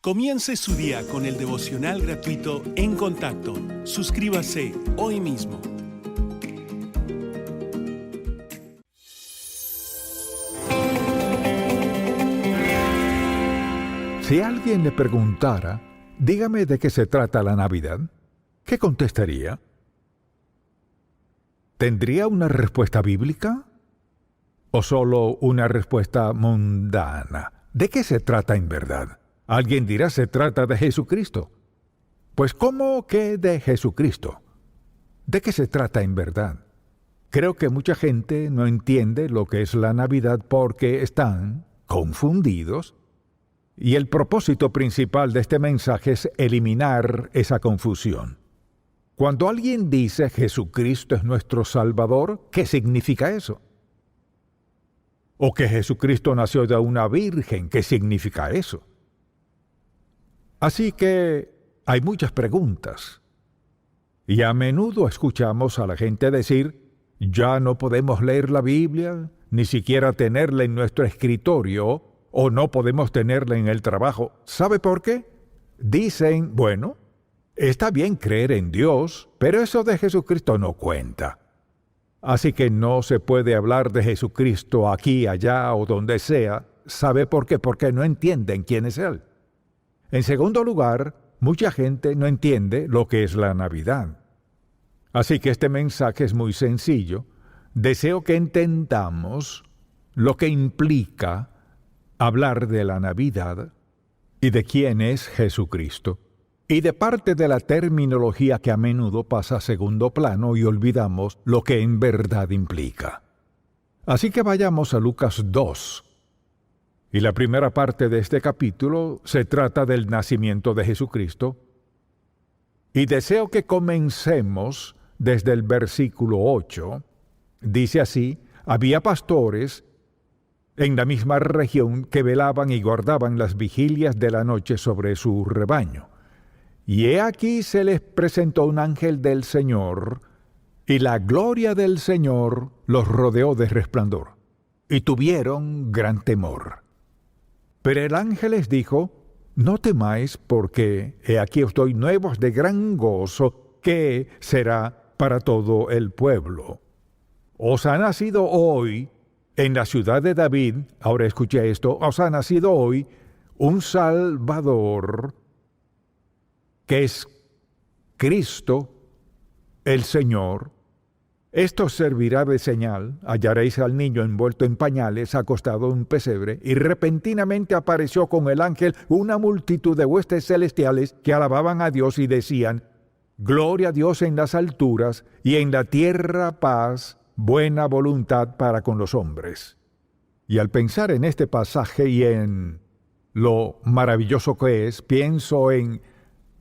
Comience su día con el devocional gratuito En Contacto. Suscríbase hoy mismo. Si alguien le preguntara, dígame de qué se trata la Navidad, ¿qué contestaría? ¿Tendría una respuesta bíblica? ¿O solo una respuesta mundana? ¿De qué se trata en verdad? Alguien dirá, se trata de Jesucristo. Pues ¿cómo que de Jesucristo? ¿De qué se trata en verdad? Creo que mucha gente no entiende lo que es la Navidad porque están confundidos. Y el propósito principal de este mensaje es eliminar esa confusión. Cuando alguien dice Jesucristo es nuestro Salvador, ¿qué significa eso? O que Jesucristo nació de una virgen, ¿qué significa eso? Así que hay muchas preguntas. Y a menudo escuchamos a la gente decir, ya no podemos leer la Biblia, ni siquiera tenerla en nuestro escritorio, o no podemos tenerla en el trabajo. ¿Sabe por qué? Dicen, bueno, está bien creer en Dios, pero eso de Jesucristo no cuenta. Así que no se puede hablar de Jesucristo aquí, allá o donde sea. ¿Sabe por qué? Porque no entienden quién es Él. En segundo lugar, mucha gente no entiende lo que es la Navidad. Así que este mensaje es muy sencillo. Deseo que entendamos lo que implica hablar de la Navidad y de quién es Jesucristo, y de parte de la terminología que a menudo pasa a segundo plano y olvidamos lo que en verdad implica. Así que vayamos a Lucas 2. Y la primera parte de este capítulo se trata del nacimiento de Jesucristo. Y deseo que comencemos desde el versículo 8. Dice así, había pastores en la misma región que velaban y guardaban las vigilias de la noche sobre su rebaño. Y he aquí se les presentó un ángel del Señor, y la gloria del Señor los rodeó de resplandor, y tuvieron gran temor. Pero el ángel les dijo, no temáis, porque he aquí os doy nuevos de gran gozo, que será para todo el pueblo. Os ha nacido hoy, en la ciudad de David, ahora escuche esto, os ha nacido hoy un Salvador, que es Cristo, el Señor. Esto servirá de señal, hallaréis al niño envuelto en pañales, acostado en un pesebre, y repentinamente apareció con el ángel una multitud de huestes celestiales que alababan a Dios y decían, gloria a Dios en las alturas, y en la tierra paz, buena voluntad para con los hombres. Y al pensar en este pasaje y en lo maravilloso que es, pienso en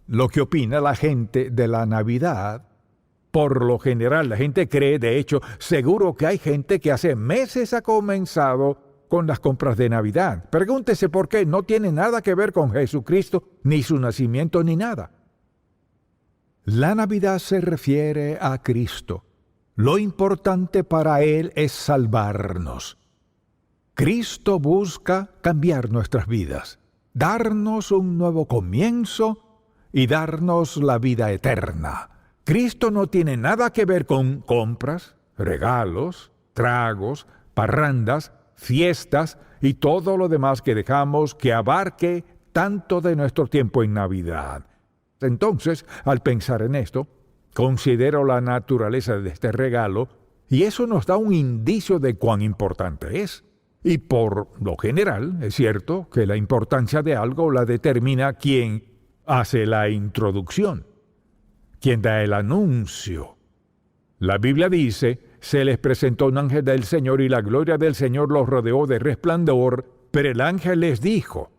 lo que opina la gente de la Navidad. Por lo general, la gente cree, de hecho, seguro que hay gente que hace meses ha comenzado con las compras de Navidad. Pregúntese por qué, no tiene nada que ver con Jesucristo, ni su nacimiento, ni nada. La Navidad se refiere a Cristo. Lo importante para Él es salvarnos. Cristo busca cambiar nuestras vidas, darnos un nuevo comienzo y darnos la vida eterna. Cristo no tiene nada que ver con compras, regalos, tragos, parrandas, fiestas y todo lo demás que dejamos que abarque tanto de nuestro tiempo en Navidad. Entonces, al pensar en esto, considero la naturaleza de este regalo y eso nos da un indicio de cuán importante es. Y por lo general, es cierto que la importancia de algo la determina quien hace la introducción, quien da el anuncio. La Biblia dice, se les presentó un ángel del Señor y la gloria del Señor los rodeó de resplandor, pero el ángel les dijo,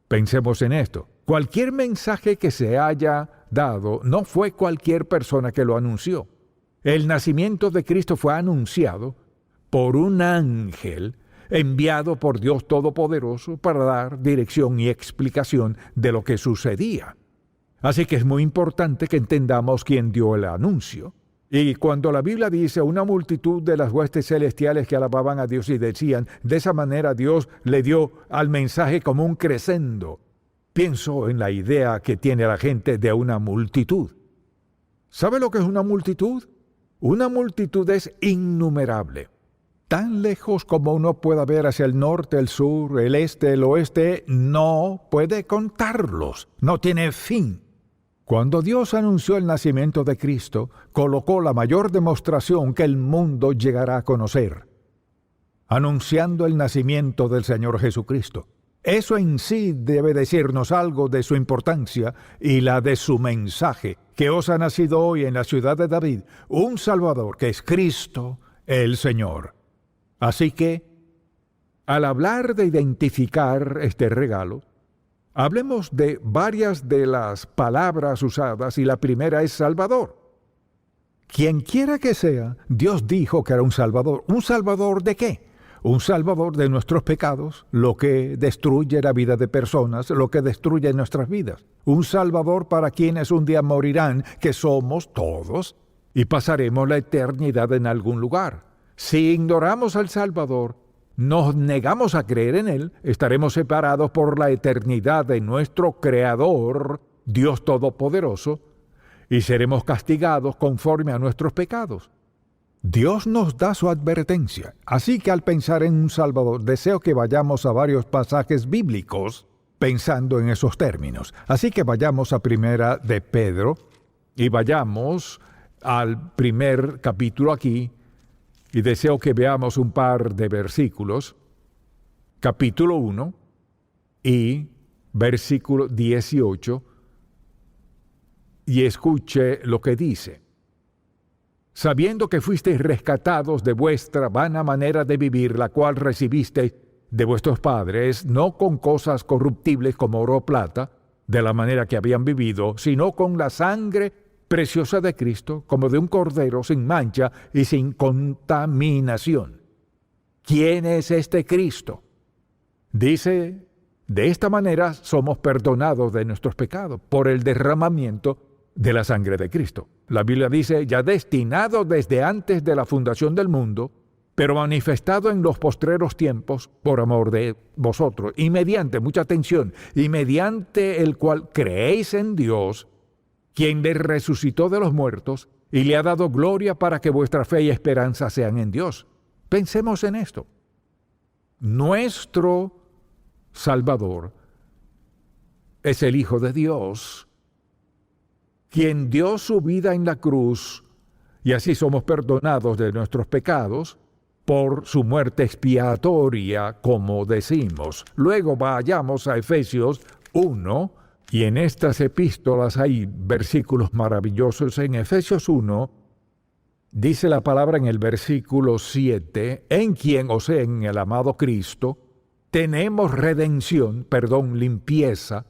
pensemos en esto, cualquier mensaje que se haya dado no fue cualquier persona que lo anunció. El nacimiento de Cristo fue anunciado por un ángel enviado por Dios Todopoderoso para dar dirección y explicación de lo que sucedía. Así que es muy importante que entendamos quién dio el anuncio. Y cuando la Biblia dice una multitud de las huestes celestiales que alababan a Dios y decían, de esa manera Dios le dio al mensaje como un crescendo. Pienso en la idea que tiene la gente de una multitud. ¿Sabe lo que es una multitud? Una multitud es innumerable. Tan lejos como uno pueda ver hacia el norte, el sur, el este, el oeste, no puede contarlos. No tiene fin. Cuando Dios anunció el nacimiento de Cristo, colocó la mayor demostración que el mundo llegará a conocer, anunciando el nacimiento del Señor Jesucristo. Eso en sí debe decirnos algo de su importancia y la de su mensaje, que os ha nacido hoy en la ciudad de David un Salvador, que es Cristo el Señor. Así que, al hablar de identificar este regalo, hablemos de varias de las palabras usadas y la primera es Salvador. Quien quiera que sea, Dios dijo que era un Salvador. ¿Un Salvador de qué? Un Salvador de nuestros pecados, lo que destruye la vida de personas, lo que destruye nuestras vidas. Un Salvador para quienes un día morirán, que somos todos, y pasaremos la eternidad en algún lugar. Si ignoramos al Salvador, nos negamos a creer en Él, estaremos separados por la eternidad de nuestro Creador, Dios Todopoderoso, y seremos castigados conforme a nuestros pecados. Dios nos da su advertencia, así que al pensar en un Salvador, deseo que vayamos a varios pasajes bíblicos pensando en esos términos. Así que vayamos a Primera de Pedro y vayamos al primer capítulo aquí y deseo que veamos un par de versículos. Capítulo 1 y versículo 18 y escuche lo que dice. Sabiendo que fuisteis rescatados de vuestra vana manera de vivir, la cual recibisteis de vuestros padres, no con cosas corruptibles como oro o plata, de la manera que habían vivido, sino con la sangre preciosa de Cristo, como de un cordero sin mancha y sin contaminación. ¿Quién es este Cristo? Dice, de esta manera somos perdonados de nuestros pecados, por el derramamiento de la sangre de Cristo. La Biblia dice, ya destinado desde antes de la fundación del mundo, pero manifestado en los postreros tiempos por amor de vosotros, y mediante, mucha atención, y mediante el cual creéis en Dios, quien le resucitó de los muertos, y le ha dado gloria para que vuestra fe y esperanza sean en Dios. Pensemos en esto. Nuestro Salvador es el Hijo de Dios, quien dio su vida en la cruz, y así somos perdonados de nuestros pecados por su muerte expiatoria, como decimos. Luego vayamos a Efesios 1, y en estas epístolas hay versículos maravillosos. En Efesios 1, dice la palabra en el versículo 7, en quien, o sea, en el amado Cristo, tenemos limpieza,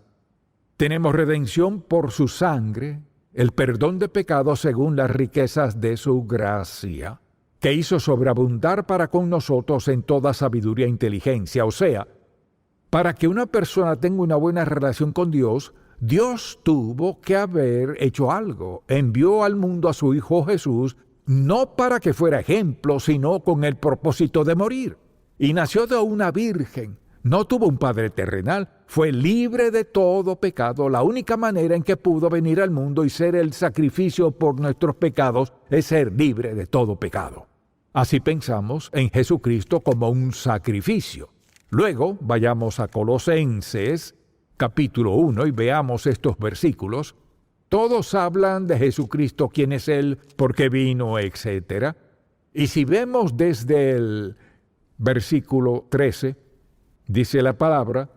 tenemos redención por su sangre, el perdón de pecados según las riquezas de su gracia, que hizo sobreabundar para con nosotros en toda sabiduría e inteligencia. O sea, para que una persona tenga una buena relación con Dios, Dios tuvo que haber hecho algo. Envió al mundo a su Hijo Jesús, no para que fuera ejemplo, sino con el propósito de morir. Y nació de una virgen. No tuvo un padre terrenal, fue libre de todo pecado. La única manera en que pudo venir al mundo y ser el sacrificio por nuestros pecados es ser libre de todo pecado. Así pensamos en Jesucristo como un sacrificio. Luego vayamos a Colosenses, capítulo 1, y veamos estos versículos. Todos hablan de Jesucristo, quién es Él, por qué vino, etc. Y si vemos desde el versículo 13, dice la palabra,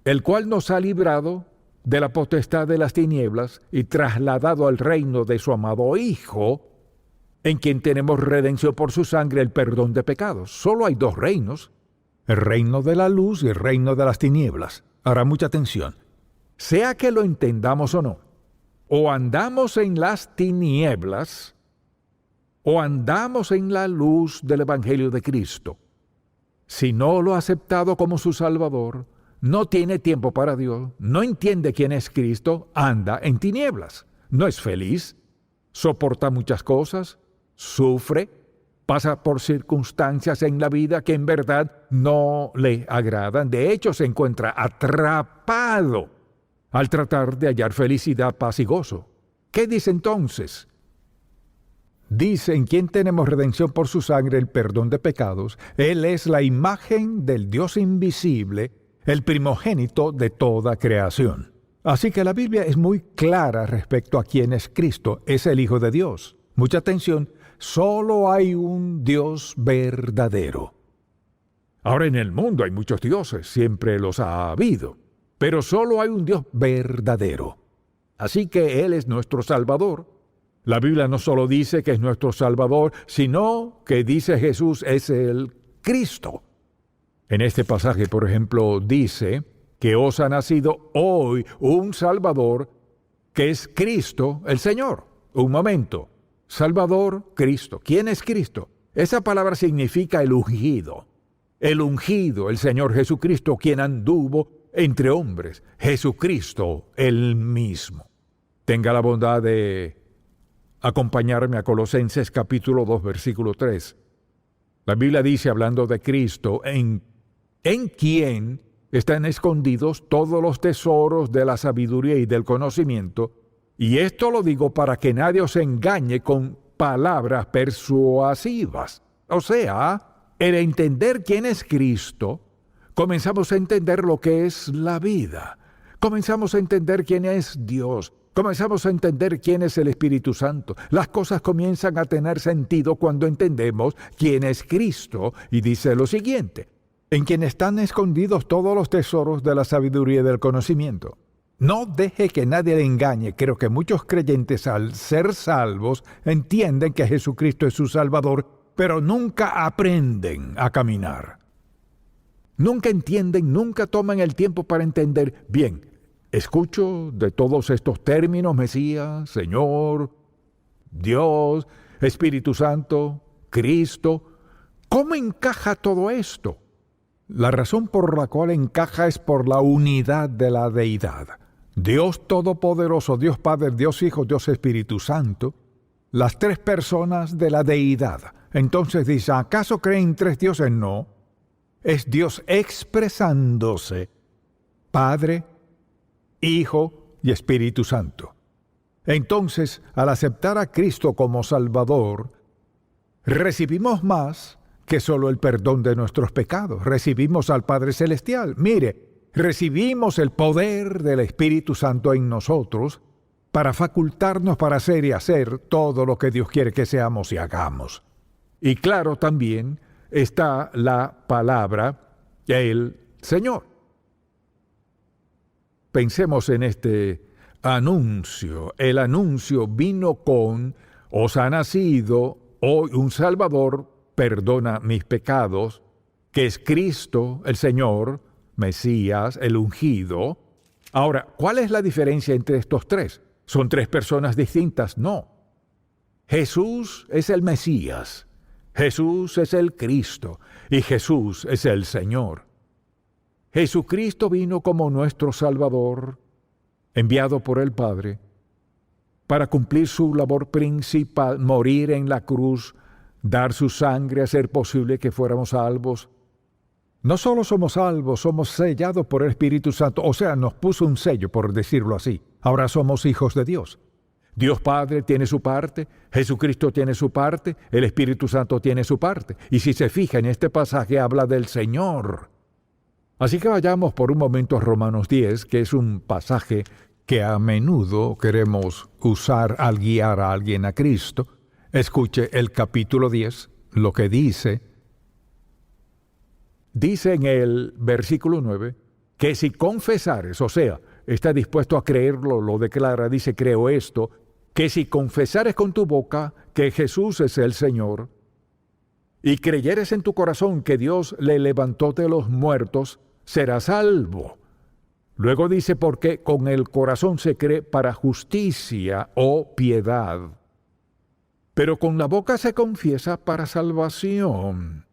el cual nos ha librado de la potestad de las tinieblas y trasladado al reino de su amado Hijo, en quien tenemos redención por su sangre, el perdón de pecados. Solo hay dos reinos, el reino de la luz y el reino de las tinieblas. Ahora, mucha atención. Sea que lo entendamos o no, o andamos en las tinieblas, o andamos en la luz del Evangelio de Cristo. Si no lo ha aceptado como su Salvador, no tiene tiempo para Dios, no entiende quién es Cristo, anda en tinieblas. No es feliz, soporta muchas cosas, sufre, pasa por circunstancias en la vida que en verdad no le agradan. De hecho, se encuentra atrapado al tratar de hallar felicidad, paz y gozo. ¿Qué dice entonces? Dice: en quien tenemos redención por su sangre, el perdón de pecados. Él es la imagen del Dios invisible, el primogénito de toda creación. Así que la Biblia es muy clara respecto a quién es Cristo. Es el Hijo de Dios. Mucha atención, solo hay un Dios verdadero. Ahora, en el mundo hay muchos dioses, siempre los ha habido, pero solo hay un Dios verdadero. Así que Él es nuestro Salvador. La Biblia no solo dice que es nuestro Salvador, sino que dice Jesús es el Cristo. En este pasaje, por ejemplo, dice que os ha nacido hoy un Salvador, que es Cristo el Señor. Un momento. Salvador, Cristo. ¿Quién es Cristo? Esa palabra significa el ungido. El ungido, el Señor Jesucristo, quien anduvo entre hombres. Jesucristo, el mismo. Tenga la bondad de acompañarme a Colosenses capítulo 2, versículo 3. La Biblia dice, hablando de Cristo, en quien están escondidos todos los tesoros de la sabiduría y del conocimiento, y esto lo digo para que nadie os engañe con palabras persuasivas. O sea, el entender quién es Cristo, comenzamos a entender lo que es la vida. Comenzamos a entender quién es Dios. Comenzamos a entender quién es el Espíritu Santo. Las cosas comienzan a tener sentido cuando entendemos quién es Cristo. Y dice lo siguiente: en quien están escondidos todos los tesoros de la sabiduría y del conocimiento. No deje que nadie le engañe. Creo que muchos creyentes, al ser salvos, entienden que Jesucristo es su Salvador, pero nunca aprenden a caminar. Nunca entienden, nunca toman el tiempo para entender. Bien, escucho de todos estos términos: Mesías, Señor, Dios, Espíritu Santo, Cristo. ¿Cómo encaja todo esto? La razón por la cual encaja es por la unidad de la deidad. Dios Todopoderoso, Dios Padre, Dios Hijo, Dios Espíritu Santo, las tres personas de la deidad. Entonces dice, ¿acaso creen tres dioses? No. Es Dios expresándose, Padre, Hijo y Espíritu Santo. Entonces, al aceptar a Cristo como Salvador, recibimos más que solo el perdón de nuestros pecados. Recibimos al Padre Celestial. Mire, recibimos el poder del Espíritu Santo en nosotros para facultarnos para hacer y hacer todo lo que Dios quiere que seamos y hagamos. Y claro, también está la palabra, el Señor. Pensemos en este anuncio. El anuncio vino con: os ha nacido hoy un Salvador, perdona mis pecados, que es Cristo, el Señor, Mesías, el ungido. Ahora, ¿cuál es la diferencia entre estos tres? ¿Son tres personas distintas? No. Jesús es el Mesías, Jesús es el Cristo y Jesús es el Señor. Jesucristo vino como nuestro Salvador, enviado por el Padre, para cumplir su labor principal, morir en la cruz, dar su sangre, hacer posible que fuéramos salvos. No solo somos salvos, somos sellados por el Espíritu Santo, o sea, nos puso un sello, por decirlo así. Ahora somos hijos de Dios. Dios Padre tiene su parte, Jesucristo tiene su parte, el Espíritu Santo tiene su parte. Y si se fija en este pasaje, habla del Señor. Así que vayamos por un momento a Romanos 10, que es un pasaje que a menudo queremos usar al guiar a alguien a Cristo. Escuche el capítulo 10, lo que dice. Dice en el versículo 9, que si confesares, o sea, está dispuesto a creerlo, lo declara, dice, creo esto, que si confesares con tu boca que Jesús es el Señor, y creyeres en tu corazón que Dios le levantó de los muertos, serás salvo. Luego dice, porque con el corazón se cree para justicia o piedad, pero con la boca se confiesa para salvación.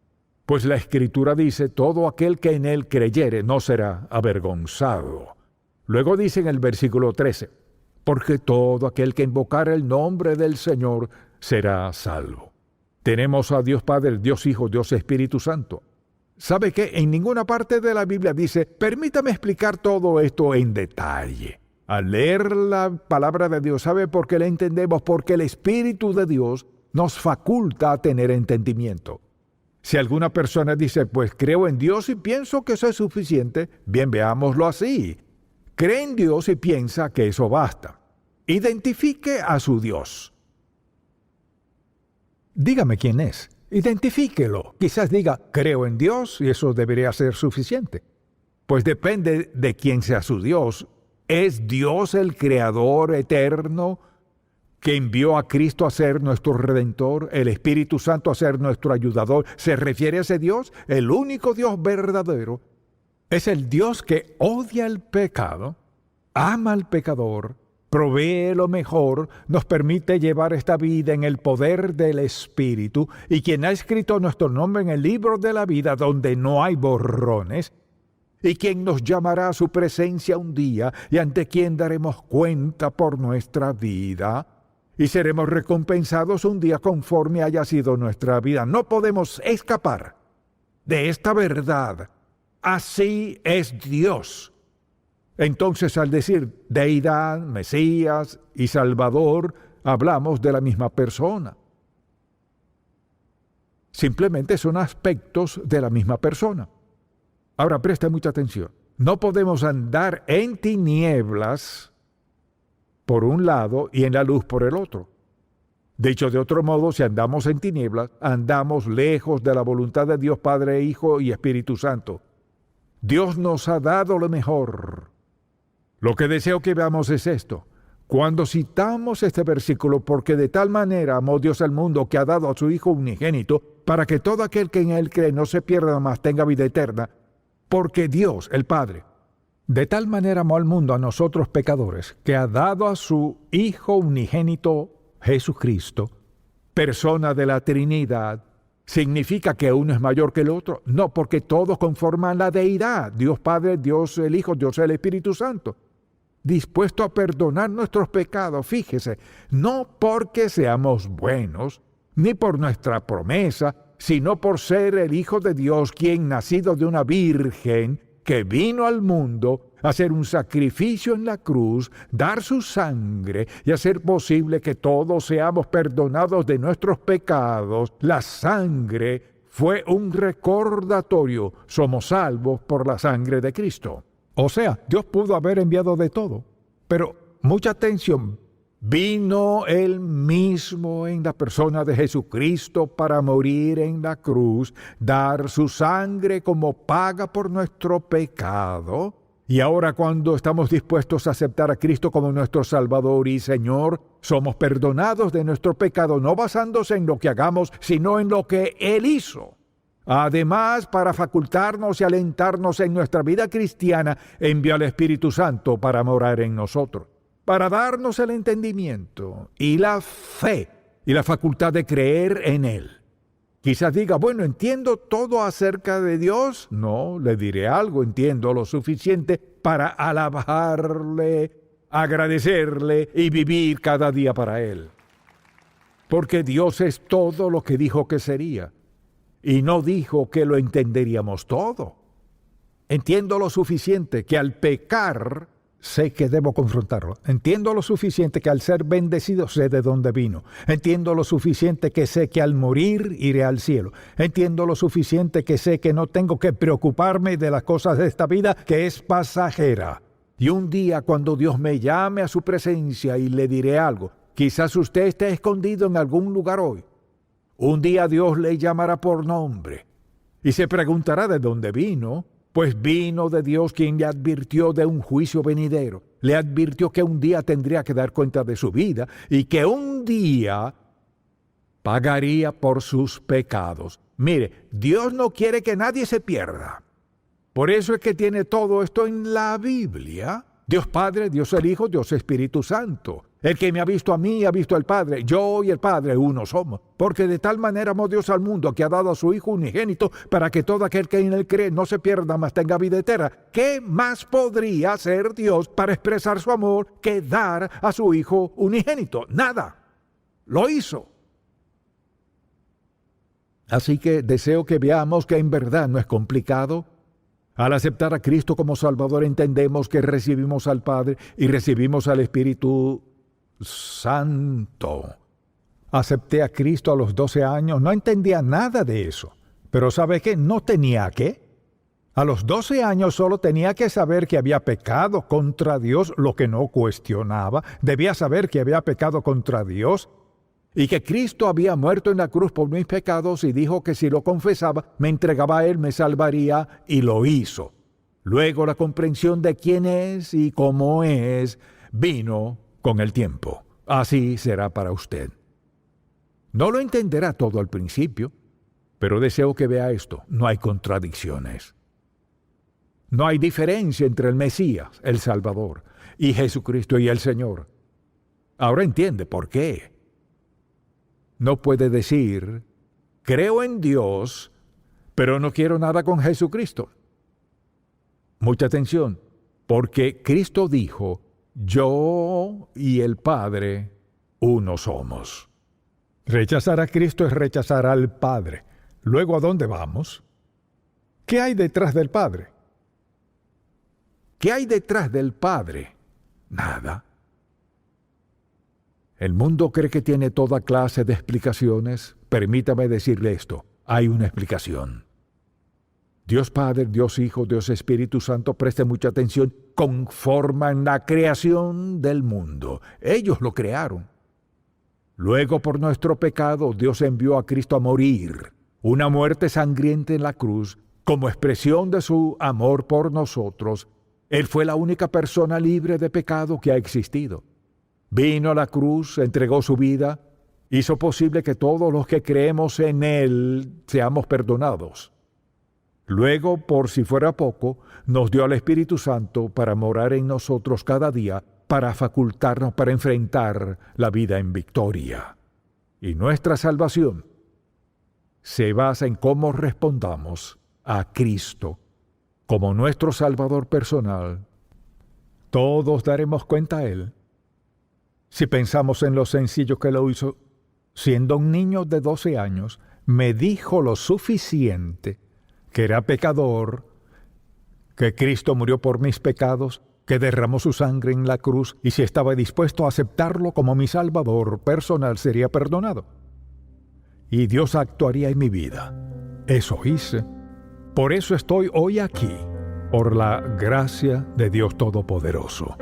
Pues la Escritura dice, todo aquel que en él creyere no será avergonzado. Luego dice en el versículo 13, porque todo aquel que invocare el nombre del Señor será salvo. Tenemos a Dios Padre, Dios Hijo, Dios Espíritu Santo. ¿Sabe qué? En ninguna parte de la Biblia dice, permítame explicar todo esto en detalle. Al leer la palabra de Dios, ¿sabe por qué la entendemos? Porque el Espíritu de Dios nos faculta a tener entendimiento. Si alguna persona dice, pues creo en Dios y pienso que eso es suficiente, bien, veámoslo así. Cree en Dios y piensa que eso basta. Identifique a su Dios. Dígame quién es. Identifíquelo. Quizás diga, creo en Dios y eso debería ser suficiente. Pues depende de quién sea su Dios. ¿Es Dios el Creador eterno que envió a Cristo a ser nuestro Redentor, el Espíritu Santo a ser nuestro ayudador? ¿Se refiere a ese Dios? El único Dios verdadero es el Dios que odia el pecado, ama al pecador, provee lo mejor, nos permite llevar esta vida en el poder del Espíritu, y quien ha escrito nuestro nombre en el libro de la vida donde no hay borrones, y quien nos llamará a su presencia un día y ante quien daremos cuenta por nuestra vida, y seremos recompensados un día conforme haya sido nuestra vida. No podemos escapar de esta verdad. Así es Dios. Entonces, al decir deidad, Mesías y Salvador, hablamos de la misma persona. Simplemente son aspectos de la misma persona. Ahora, presta mucha atención. No podemos andar en tinieblas por un lado y en la luz por el otro. Dicho de otro modo, si andamos en tinieblas, andamos lejos de la voluntad de Dios Padre, Hijo y Espíritu Santo. Dios nos ha dado lo mejor. Lo que deseo que veamos es esto. Cuando citamos este versículo, porque de tal manera amó Dios al mundo que ha dado a su Hijo unigénito, para que todo aquel que en Él cree no se pierda, mas tenga vida eterna, porque Dios, el Padre, de tal manera amó al mundo, a nosotros pecadores, que ha dado a su Hijo unigénito, Jesucristo, persona de la Trinidad. ¿Significa que uno es mayor que el otro? No, porque todos conforman la deidad. Dios Padre, Dios el Hijo, Dios el Espíritu Santo. Dispuesto a perdonar nuestros pecados, fíjese, no porque seamos buenos, ni por nuestra promesa, sino por ser el Hijo de Dios, quien nacido de una virgen, que vino al mundo a hacer un sacrificio en la cruz, dar su sangre y hacer posible que todos seamos perdonados de nuestros pecados. La sangre fue un recordatorio. Somos salvos por la sangre de Cristo. O sea, Dios pudo haber enviado de todo. Pero, mucha atención, vino Él mismo en la persona de Jesucristo para morir en la cruz, dar su sangre como paga por nuestro pecado. Y ahora, cuando estamos dispuestos a aceptar a Cristo como nuestro Salvador y Señor, somos perdonados de nuestro pecado, no basándose en lo que hagamos, sino en lo que Él hizo. Además, para facultarnos y alentarnos en nuestra vida cristiana, envió al Espíritu Santo para morar en nosotros, para darnos el entendimiento y la fe y la facultad de creer en Él. Quizás diga, bueno, ¿entiendo todo acerca de Dios? No, le diré algo, entiendo lo suficiente para alabarle, agradecerle y vivir cada día para Él. Porque Dios es todo lo que dijo que sería. Y no dijo que lo entenderíamos todo. Entiendo lo suficiente que al pecar sé que debo confrontarlo. Entiendo lo suficiente que al ser bendecido sé de dónde vino. Entiendo lo suficiente que sé que al morir iré al cielo. Entiendo lo suficiente que sé que no tengo que preocuparme de las cosas de esta vida, que es pasajera. Y un día cuando Dios me llame a su presencia y le diré algo, quizás usted esté escondido en algún lugar hoy. Un día Dios le llamará por nombre y se preguntará de dónde vino. Pues vino de Dios, quien le advirtió de un juicio venidero. Le advirtió que un día tendría que dar cuenta de su vida y que un día pagaría por sus pecados. Mire, Dios no quiere que nadie se pierda. Por eso es que tiene todo esto en la Biblia. Dios Padre, Dios el Hijo, Dios Espíritu Santo. El que me ha visto a mí, ha visto al Padre. Yo y el Padre uno somos. Porque de tal manera amó Dios al mundo que ha dado a su Hijo unigénito para que todo aquel que en él cree no se pierda, mas tenga vida eterna. ¿Qué más podría hacer Dios para expresar su amor que dar a su Hijo unigénito? Nada. Lo hizo. Así que deseo que veamos que en verdad no es complicado. Al aceptar a Cristo como Salvador, entendemos que recibimos al Padre y recibimos al Espíritu Santo. Acepté a Cristo a los 12 años, no entendía nada de eso. Pero ¿sabe qué? No tenía que. A los 12 años solo tenía que saber que había pecado contra Dios, lo que no cuestionaba. Debía saber que había pecado contra Dios y que Cristo había muerto en la cruz por mis pecados y dijo que si lo confesaba, me entregaba a Él, me salvaría, y lo hizo. Luego la comprensión de quién es y cómo es vino con el tiempo. Así será para usted. No lo entenderá todo al principio, pero deseo que vea esto. No hay contradicciones. No hay diferencia entre el Mesías, el Salvador, y Jesucristo y el Señor. Ahora entiende por qué. No puede decir, creo en Dios, pero no quiero nada con Jesucristo. Mucha atención, porque Cristo dijo, yo y el Padre uno somos. Rechazar a Cristo es rechazar al Padre. Luego, ¿a dónde vamos? ¿Qué hay detrás del Padre? ¿Qué hay detrás del Padre? Nada. El mundo cree que tiene toda clase de explicaciones. Permítame decirle esto. Hay una explicación. Dios Padre, Dios Hijo, Dios Espíritu Santo, preste mucha atención, conforman la creación del mundo. Ellos lo crearon. Luego, por nuestro pecado, Dios envió a Cristo a morir, una muerte sangrienta en la cruz, como expresión de su amor por nosotros. Él fue la única persona libre de pecado que ha existido. Vino a la cruz, entregó su vida, hizo posible que todos los que creemos en Él seamos perdonados. Luego, por si fuera poco, nos dio al Espíritu Santo para morar en nosotros cada día, para facultarnos para enfrentar la vida en victoria. Y nuestra salvación se basa en cómo respondamos a Cristo como nuestro Salvador personal. Todos daremos cuenta a Él. Si pensamos en lo sencillo que lo hizo, siendo un niño de 12 años, me dijo lo suficiente, que era pecador, que Cristo murió por mis pecados, que derramó su sangre en la cruz, y si estaba dispuesto a aceptarlo como mi Salvador personal, sería perdonado. Y Dios actuaría en mi vida. Eso hice. Por eso estoy hoy aquí, por la gracia de Dios Todopoderoso.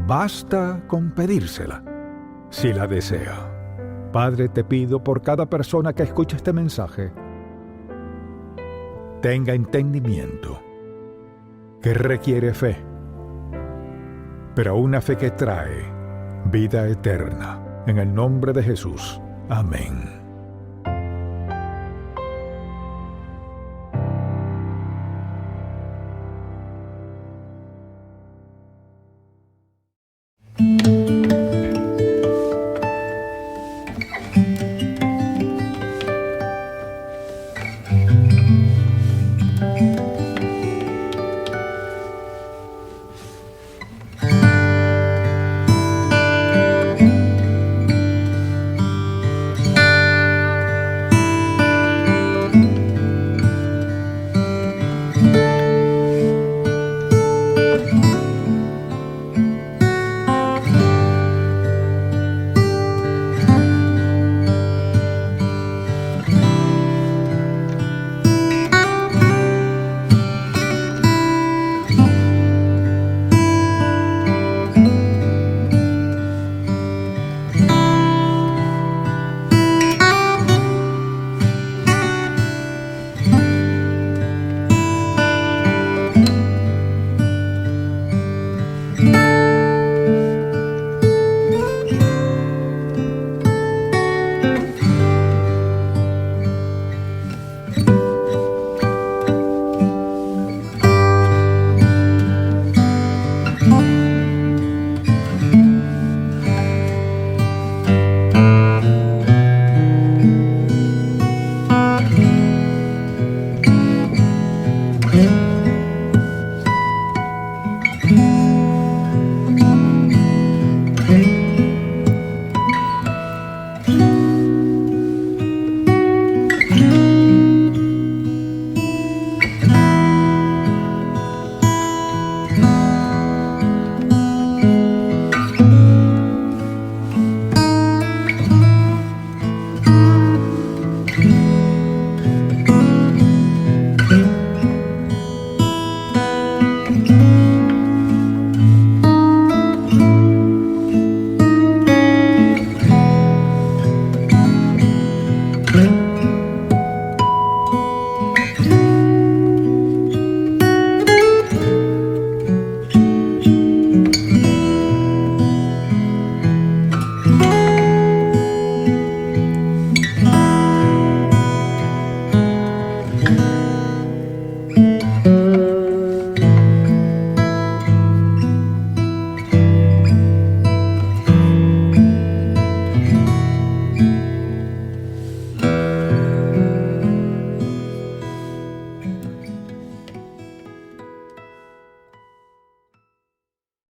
Basta con pedírsela, si la desea. Padre, te pido por cada persona que escuche este mensaje, tenga entendimiento, que requiere fe, pero una fe que trae vida eterna. En el nombre de Jesús. Amén.